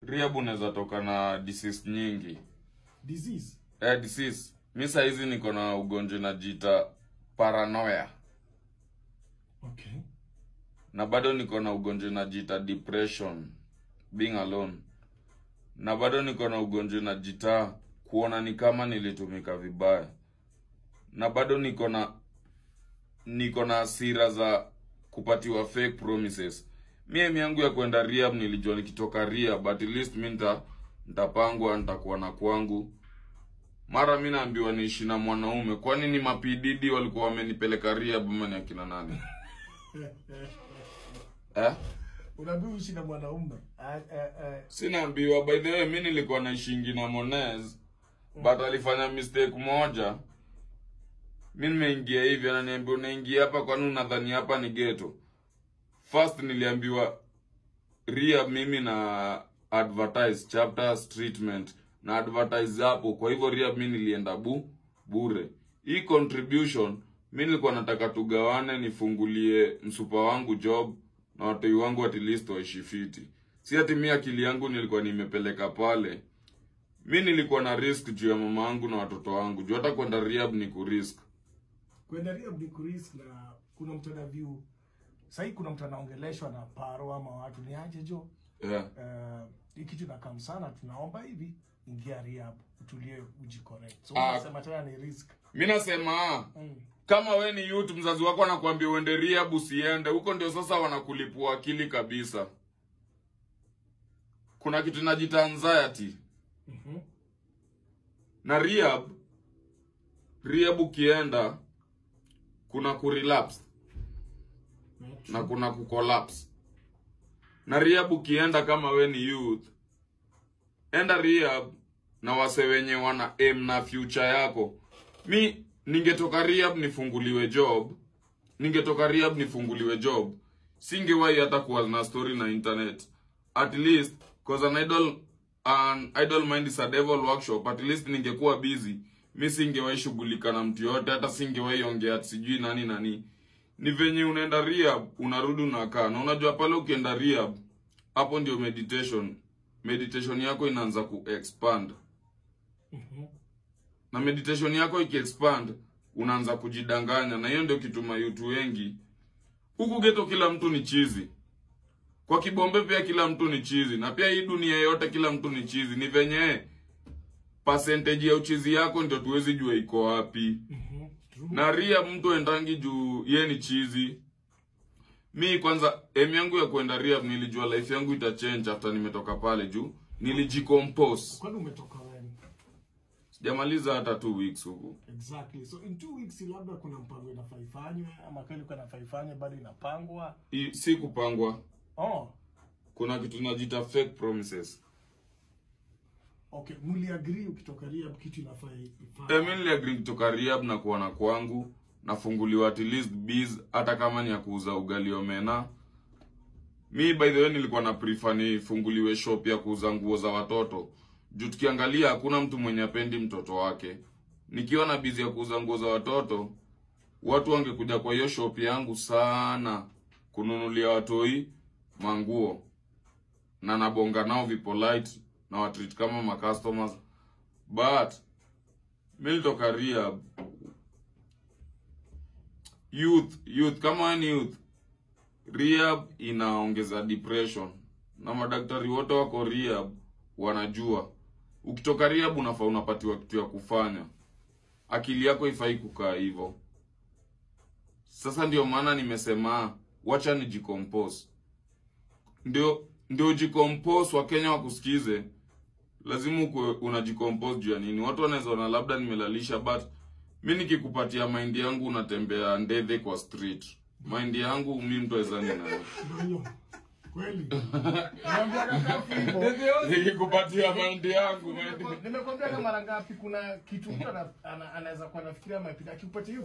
Rehab unaweza toka na disease nyingi. Disease? Disease. Mimi saa hizi niko na ugonjwa unajiita paranoia. Okay. Na bado niko na ugonjwa unajiita depression, being alone. Na bado niko na ugonjwa unajiita kuona ni kama nilitumika vibaya. Na bado niko na hasira za kupatiwa fake promises. Mimi yangu ya kwenda rehab nilijua nikitoka rehab, but at least mimi nitapangwa, nitakuwa na kwangu. Mara mimi naambiwa niishi na mwanaume. Kwani ni mapididi walikuwa wamenipeleka rehab ama ni akina nani? Unaambiwa uishi na mwanaume? Sinaambiwa. By the way, mimi nilikuwa naishingi na Monez, but alifanya mistake moja. Mimi nimeingia hivi, ananiambia unaingia hapa kwani unadhani hapa ni ghetto? First niliambiwa rehab mimi na advertise chapters treatment na advertise hapo. Kwa hivyo rehab mimi nilienda bure. Hii contribution mimi nilikuwa nataka tugawane, nifungulie msupa wangu job na watu wangu at least waishi fiti. Si ati mimi akili yangu nilikuwa nimepeleka pale. Mimi nilikuwa na risk juu ya mama yangu na watoto wangu. Juu hata kwenda rehab ni kurisk. Kwenda rehab ni kurisk, na kuna mtu ana view. Sasa kuna mtu anaongeleshwa na paro ama watu ni aje jo. Hiki kitu nakam sana, tunaomba hivi ingia rehab, utulie, ujicorrect. So unasema tena ni risk. Mimi nasema kama we ni youth, mzazi wako anakuambia uende rehab usiende, huko ndio sasa wanakulipua akili kabisa. Kuna kitu inajiita anxiety. Na rehab ukienda kuna kurelapse na kuna kucollapse. Na rehab ukienda kama we ni youth, enda rehab na wase wenye wana aim na future yako. Mi ningetoka rehab nifunguliwe job. Singewahi hata kuwa na story na internet. At least cause an idle mind is a devil workshop. At least ningekuwa busy. Mi singewahi shughulika na mtu yote, hata singewahi ongea sijui nani. Ni venye unaenda rehab, unarudi unakaa. Na unajua pale ukienda rehab, hapo ndio meditation yako inaanza ku-expand. Na meditation yako iki-expand, unaanza kujidanganya. Na hiyo ndio kituma yutu wengi. Huku ghetto kila mtu ni chizi. Kwa Kibombe pia kila mtu ni chizi. Na pia hii dunia yote kila mtu ni chizi. Ni venye percentage ya uchizi yako ndio tuwezi jua iko wapi. Na rehab mtu endangi juu ye ni chizi. Mi kwanza aim yangu ya kwenda rehab nilijua life yangu itachange after nimetoka pale juu nilijicompose. Kwani umetoka when? Sijamaliza hata 2 weeks huko. Exactly. So in 2 weeks labda kuna mpango inafaifanywa ama kweli kuna faifanywa bado inapangwa? Si kupangwa. Kuna kitu tunajiita fake promises. Okay, muli agree ukitoka rehab kitu inafaa. Mimi niliagree kutoka rehab na kuona kwangu nafunguliwa at least biz, hata kama ni ya kuuza ugali omena. Mi by the way nilikuwa na prefer nifunguliwe shop ya kuuza nguo za watoto. Juu tukiangalia hakuna mtu mwenye apendi mtoto wake. Nikiwa na busy ya kuuza nguo za watoto, watu wangekuja kwa hiyo shop yangu sana kununulia watoi manguo. Na nabonga nao vipolite na watreat kama ma customers. But mimi nilitoka rehab. Youth kama ni youth, rehab inaongeza depression. Na madaktari wote wako rehab wanajua ukitoka rehab unafaa unapatiwa kitu ya kufanya. Akili yako ifai kukaa hivyo. Sasa ndio maana nimesema wacha nijicompose. Ndio jicompose, wa Kenya wakusikize. Lazima unajicompose juu ya nini? Watu wanaweza ona labda nimelalisha, but mimi nikikupatia mind yangu unatembea ndethe kwa street. Mind yangu mimi mtu awezani nayo. Kweli. Nikikupatia mind yangu. Nimekwambia kama mara ngapi kuna kitu mtu anaweza kuwa anafikiria mapita akikupatia